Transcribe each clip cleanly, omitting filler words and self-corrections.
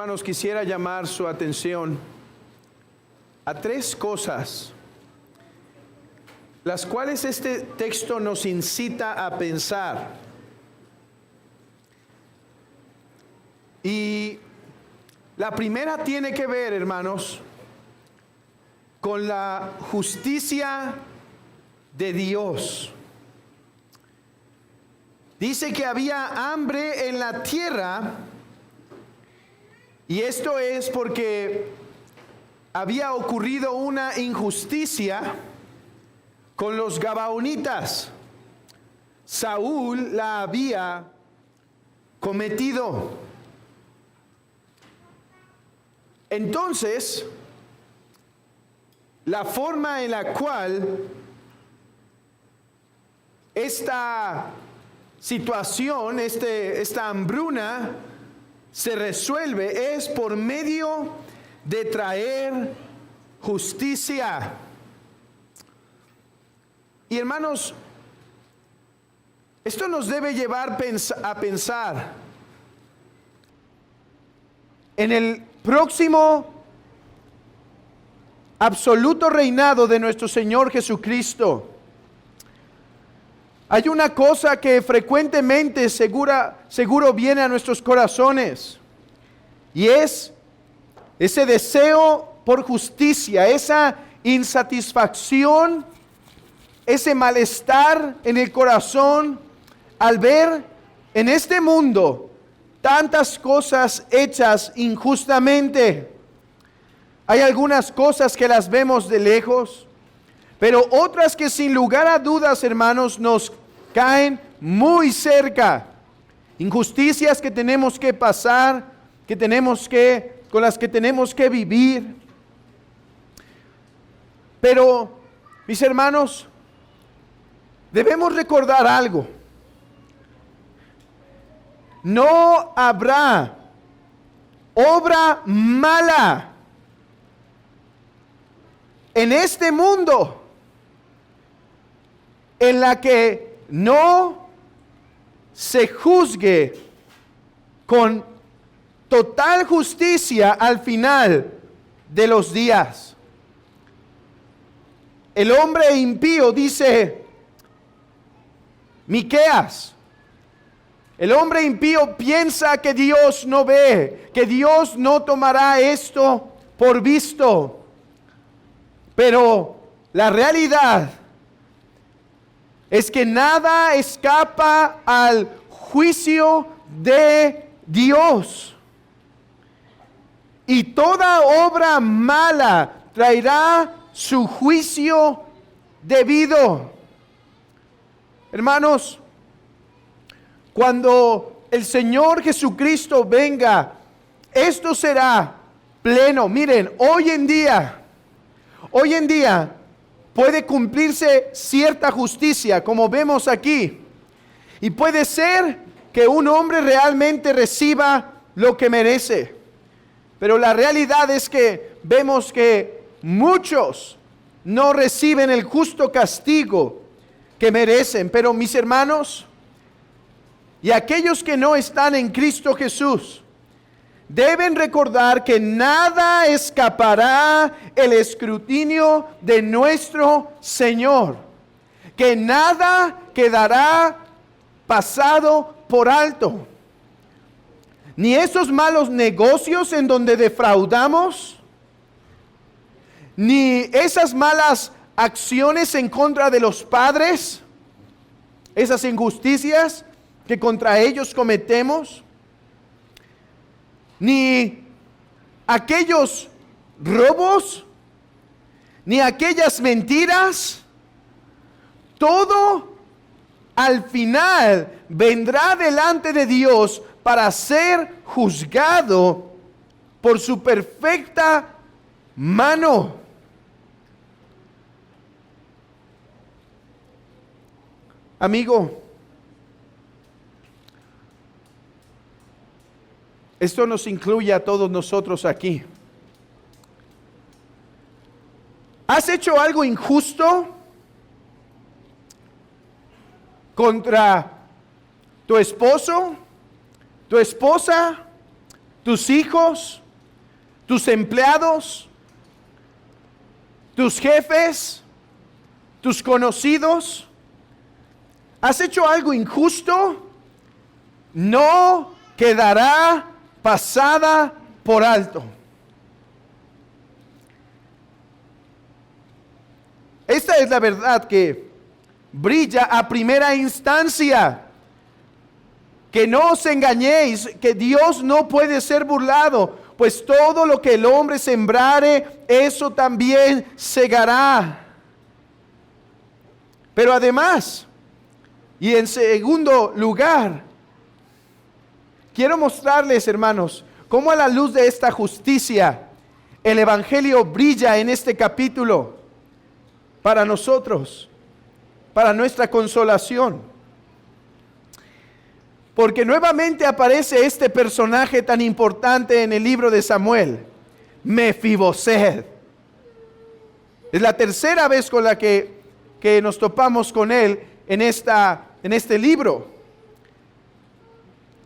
Hermanos, quisiera llamar su atención a tres cosas, las cuales este texto nos incita a pensar. Y la primera tiene que ver, hermanos, con la justicia de Dios. Dice que había hambre en la tierra, y esto es porque había ocurrido una injusticia con los gabaonitas. Saúl la había cometido. Entonces, la forma en la cual esta situación, esta hambruna se resuelve es por medio de traer justicia. Y hermanos, esto nos debe llevar a pensar en el próximo absoluto reinado de nuestro Señor Jesucristo. Hay una cosa que frecuentemente seguro viene a nuestros corazones, y es ese deseo por justicia, esa insatisfacción, ese malestar en el corazón al ver en este mundo tantas cosas hechas injustamente. Hay algunas cosas que las vemos de lejos, pero otras que sin lugar a dudas, hermanos, nos caen muy cerca. Injusticias que tenemos que pasar, con las que tenemos que vivir. Pero, mis hermanos, debemos recordar algo. No habrá obra mala en este mundo en la que no se juzgue con total justicia al final de los días. El hombre impío, dice Miqueas, el hombre impío piensa que Dios no ve, que Dios no tomará esto por visto. Pero la realidad es que nada escapa al juicio de Dios. Y toda obra mala traerá su juicio debido. Hermanos, cuando el Señor Jesucristo venga, esto será pleno. Miren, hoy en día puede cumplirse cierta justicia, como vemos aquí. Y puede ser que un hombre realmente reciba lo que merece. Pero la realidad es que vemos que muchos no reciben el justo castigo que merecen. Pero mis hermanos, y aquellos que no están en Cristo Jesús, deben recordar que nada escapará el escrutinio de nuestro Señor, que nada quedará pasado por alto. Ni esos malos negocios en donde defraudamos, ni esas malas acciones en contra de los padres, esas injusticias que contra ellos cometemos, ni aquellos robos, ni aquellas mentiras. Todo al final vendrá delante de Dios para ser juzgado por su perfecta mano. Amigo, esto nos incluye a todos nosotros aquí. ¿Has hecho algo injusto contra tu esposo, tu esposa, tus hijos, tus empleados, tus jefes, tus conocidos? ¿Has hecho algo injusto? No quedará pasada por alto. Esta es la verdad que brilla a primera instancia. Que no os engañéis, que Dios no puede ser burlado, pues todo lo que el hombre sembrare, eso también segará. Pero además, y en segundo lugar, quiero mostrarles, hermanos, cómo a la luz de esta justicia, el Evangelio brilla en este capítulo para nosotros, para nuestra consolación. Porque nuevamente aparece este personaje tan importante en el libro de Samuel, Mefiboset. Es la tercera vez con la que nos topamos con él en este libro.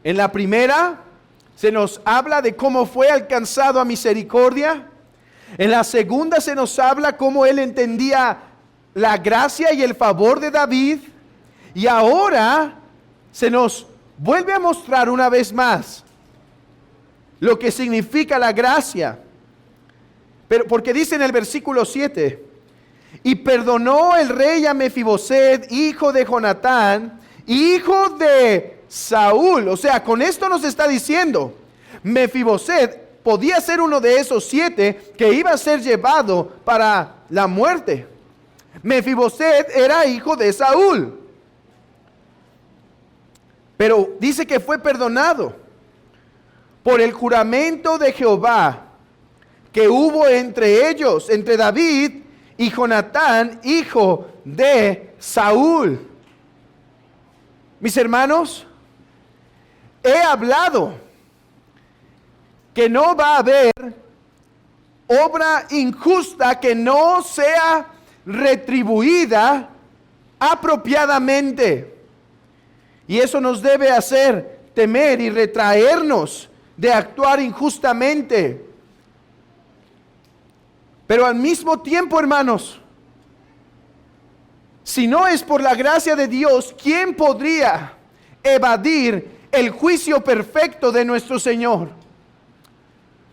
En la primera se nos habla de cómo fue alcanzado a misericordia. En la segunda se nos habla cómo él entendía la gracia y el favor de David. Y ahora se nos vuelve a mostrar una vez más lo que significa la gracia. Pero porque dice en el versículo 7: y perdonó el rey a Mefiboset, hijo de Jonatán, hijo de Saúl. O sea, con esto nos está diciendo, Mefiboset podía ser uno de esos 7 que iba a ser llevado para la muerte. Mefiboset era hijo de Saúl. Pero dice que fue perdonado por el juramento de Jehová que hubo entre ellos, entre David y Jonatán, hijo de Saúl. Mis hermanos, he hablado que no va a haber obra injusta que no sea retribuida apropiadamente. Y eso nos debe hacer temer y retraernos de actuar injustamente. Pero al mismo tiempo, hermanos, si no es por la gracia de Dios, ¿quién podría evadir el juicio perfecto de nuestro Señor?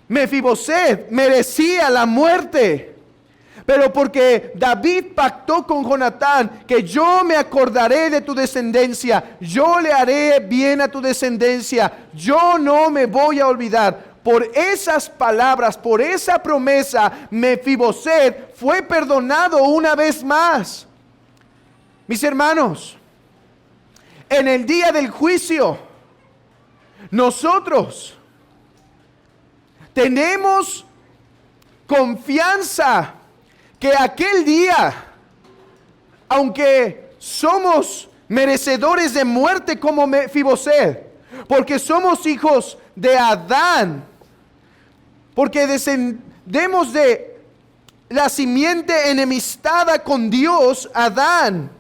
Mefiboset merecía la muerte. Pero porque David pactó con Jonatán, que yo me acordaré de tu descendencia, yo le haré bien a tu descendencia, yo no me voy a olvidar. Por esas palabras, por esa promesa, Mefiboset fue perdonado una vez más. Mis hermanos, en el día del juicio, nosotros tenemos confianza que aquel día, aunque somos merecedores de muerte como Mefiboset, porque somos hijos de Adán, porque descendemos de la simiente enemistada con Dios, Adán,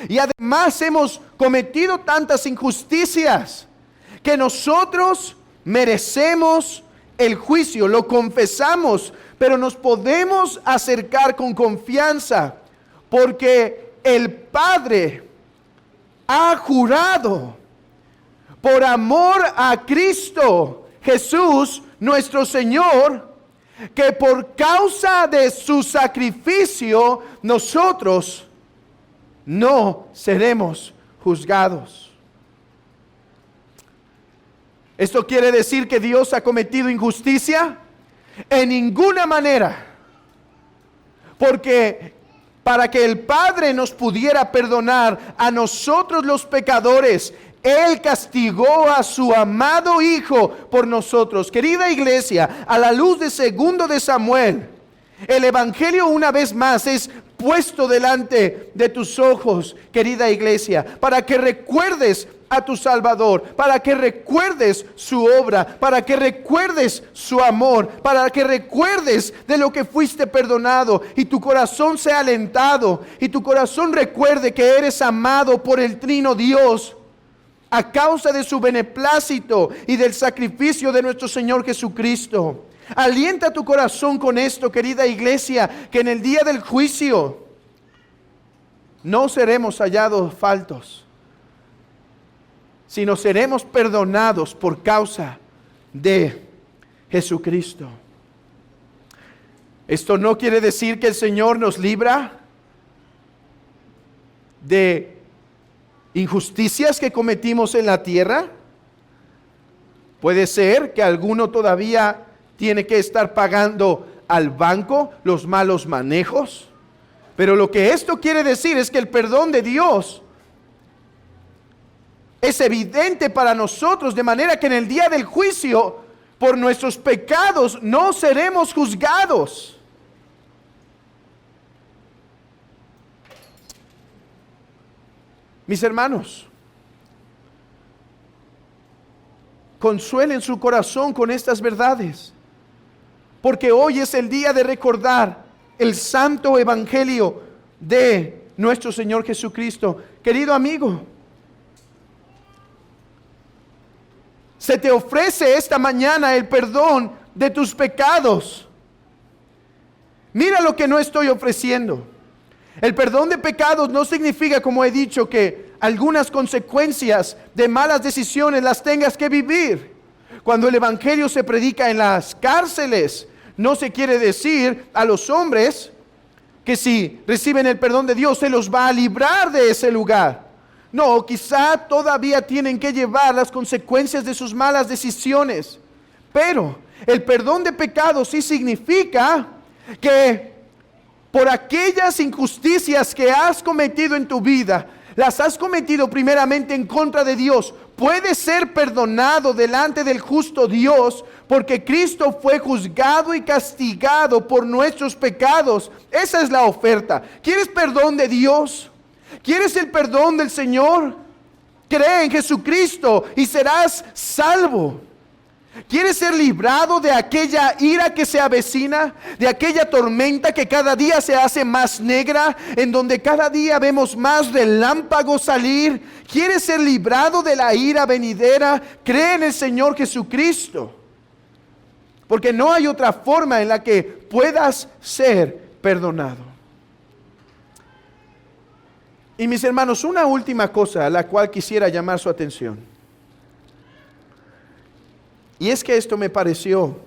y además hemos cometido tantas injusticias que nosotros merecemos el juicio, lo confesamos, pero nos podemos acercar con confianza porque el Padre ha jurado por amor a Cristo Jesús, nuestro Señor, que por causa de su sacrificio nosotros no seremos juzgados. ¿Esto quiere decir que Dios ha cometido injusticia? En ninguna manera. Porque para que el Padre nos pudiera perdonar a nosotros los pecadores, Él castigó a su amado Hijo por nosotros. Querida iglesia, a la luz de 2 de Samuel, el Evangelio una vez más es puesto delante de tus ojos, querida iglesia, para que recuerdes a tu Salvador, para que recuerdes su obra, para que recuerdes su amor, para que recuerdes de lo que fuiste perdonado y tu corazón sea alentado y tu corazón recuerde que eres amado por el Trino Dios. a causa de su beneplácito y del sacrificio de nuestro Señor Jesucristo. Alienta tu corazón con esto, querida iglesia, que en el día del juicio no seremos hallados faltos, sino seremos perdonados por causa de Jesucristo. Esto no quiere decir que el Señor nos libra de injusticias que cometimos en la tierra. Puede ser que alguno todavía tiene que estar pagando al banco los malos manejos, pero lo que esto quiere decir es que el perdón de Dios es evidente para nosotros, de manera que en el día del juicio, por nuestros pecados, no seremos juzgados. Mis hermanos, consuelen su corazón con estas verdades, porque hoy es el día de recordar el santo evangelio de nuestro Señor Jesucristo. Querido amigo, se te ofrece esta mañana el perdón de tus pecados. Mira lo que no estoy ofreciendo. El perdón de pecados no significa, como he dicho, que algunas consecuencias de malas decisiones las tengas que vivir. Cuando el evangelio se predica en las cárceles, no se quiere decir a los hombres que si reciben el perdón de Dios se los va a librar de ese lugar. No, quizá todavía tienen que llevar las consecuencias de sus malas decisiones. Pero el perdón de pecados sí significa que por aquellas injusticias que has cometido en tu vida, las has cometido primeramente en contra de Dios, puedes ser perdonado delante del justo Dios, porque Cristo fue juzgado y castigado por nuestros pecados. Esa es la oferta. ¿Quieres perdón de Dios? ¿Quieres el perdón del Señor? Cree en Jesucristo y serás salvo. ¿Quieres ser librado de aquella ira que se avecina? ¿De aquella tormenta que cada día se hace más negra? En donde cada día vemos más relámpagos salir. ¿Quieres ser librado de la ira venidera? Cree en el Señor Jesucristo. Porque no hay otra forma en la que puedas ser perdonado. Y mis hermanos, una última cosa a la cual quisiera llamar su atención. Y es que esto me pareció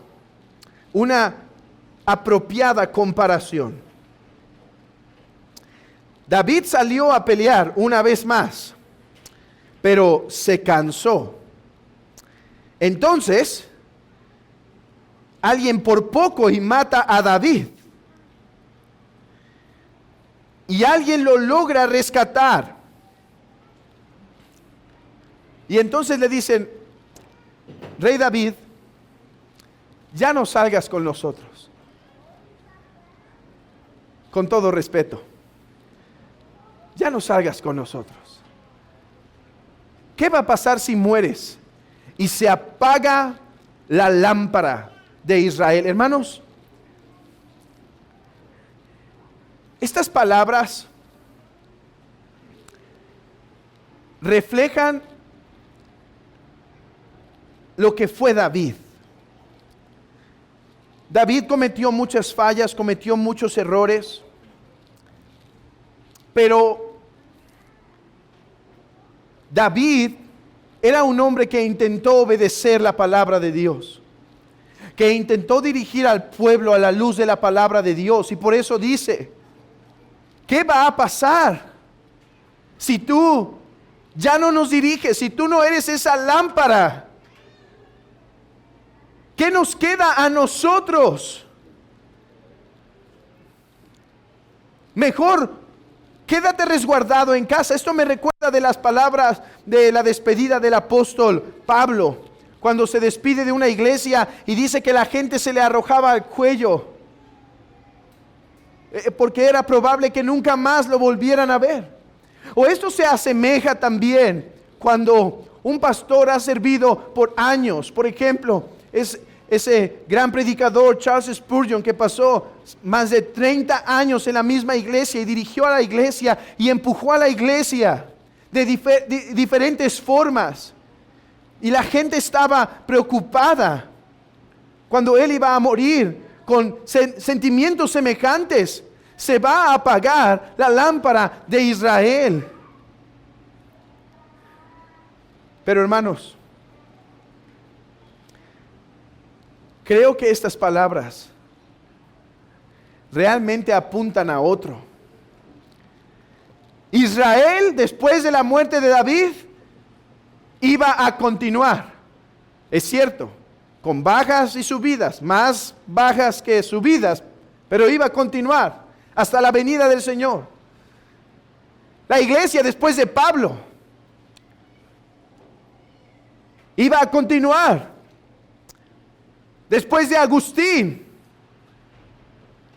una apropiada comparación. David salió a pelear una vez más, pero se cansó. Entonces, alguien por poco y mata a David. Y alguien lo logra rescatar. Y entonces le dicen: Rey David, ya no salgas con nosotros. Con todo respeto, ya no salgas con nosotros. ¿Qué va a pasar si mueres y se apaga la lámpara de Israel? Hermanos, estas palabras reflejan lo que fue David. David cometió muchas fallas, cometió muchos errores, pero David era un hombre que intentó obedecer la palabra de Dios, que intentó dirigir al pueblo a la luz de la palabra de Dios, y por eso dice: ¿qué va a pasar si tú ya no nos diriges, si tú no eres esa lámpara? ¿Qué nos queda a nosotros? Mejor quédate resguardado en casa. Esto me recuerda de las palabras de la despedida del apóstol Pablo, cuando se despide de una iglesia y dice que la gente se le arrojaba al cuello, porque era probable que nunca más lo volvieran a ver. O esto se asemeja también cuando un pastor ha servido por años. Por ejemplo, es ese gran predicador Charles Spurgeon, que pasó más de 30 años en la misma iglesia y dirigió a la iglesia y empujó a la iglesia de diferentes formas. Y la gente estaba preocupada cuando Él iba a morir con sentimientos semejantes. Se va a apagar la lámpara de Israel. Pero hermanos, creo que estas palabras realmente apuntan a otro. Israel, después de la muerte de David, iba a continuar. Es cierto, con bajas y subidas, más bajas que subidas, pero iba a continuar hasta la venida del Señor. La iglesia después de Pablo iba a continuar. Después de Agustín,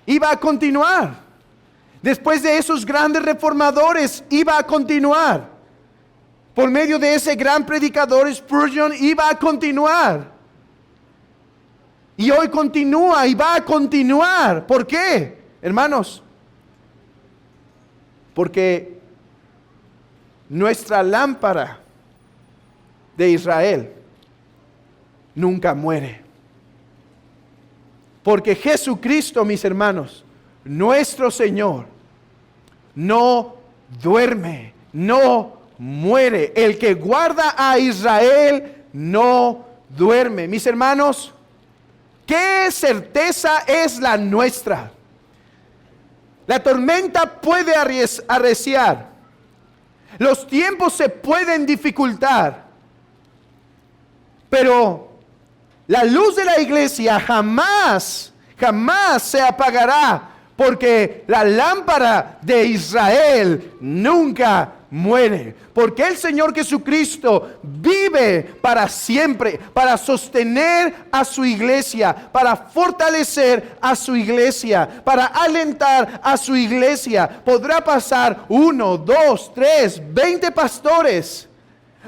iba a continuar. Después de esos grandes reformadores, iba a continuar. Por medio de ese gran predicador Spurgeon, iba a continuar. Y hoy continúa y va a continuar. ¿Por qué, hermanos? Porque nuestra lámpara de Israel nunca muere. Porque Jesucristo, mis hermanos, nuestro Señor, no duerme, no muere. El que guarda a Israel no duerme. Mis hermanos, ¿qué certeza es la nuestra? La tormenta puede arreciar. Los tiempos se pueden dificultar. Pero la luz de la iglesia jamás se apagará, porque la lámpara de Israel nunca muere. Porque el Señor Jesucristo vive para siempre, para sostener a su iglesia, para fortalecer a su iglesia, para alentar a su iglesia. Podrá pasar 1, 2, 3, 20 pastores.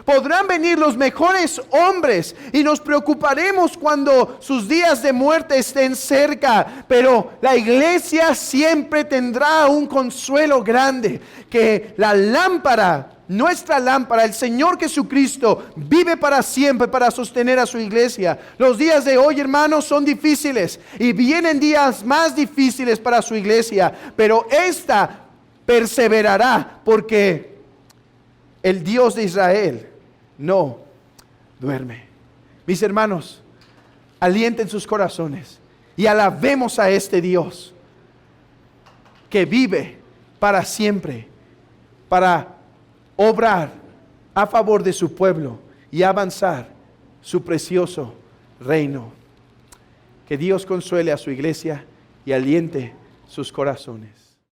Podrán venir los mejores hombres y nos preocuparemos cuando sus días de muerte estén cerca, pero la iglesia siempre tendrá un consuelo grande, que la lámpara, nuestra lámpara, el Señor Jesucristo, vive para siempre para sostener a su iglesia. Los días de hoy, hermanos, son difíciles y vienen días más difíciles para su iglesia, pero esta perseverará, porque el Dios de Israel no duerme. Mis hermanos, alienten sus corazones y alabemos a este Dios que vive para siempre, para obrar a favor de su pueblo y avanzar su precioso reino. Que Dios consuele a su iglesia y aliente sus corazones.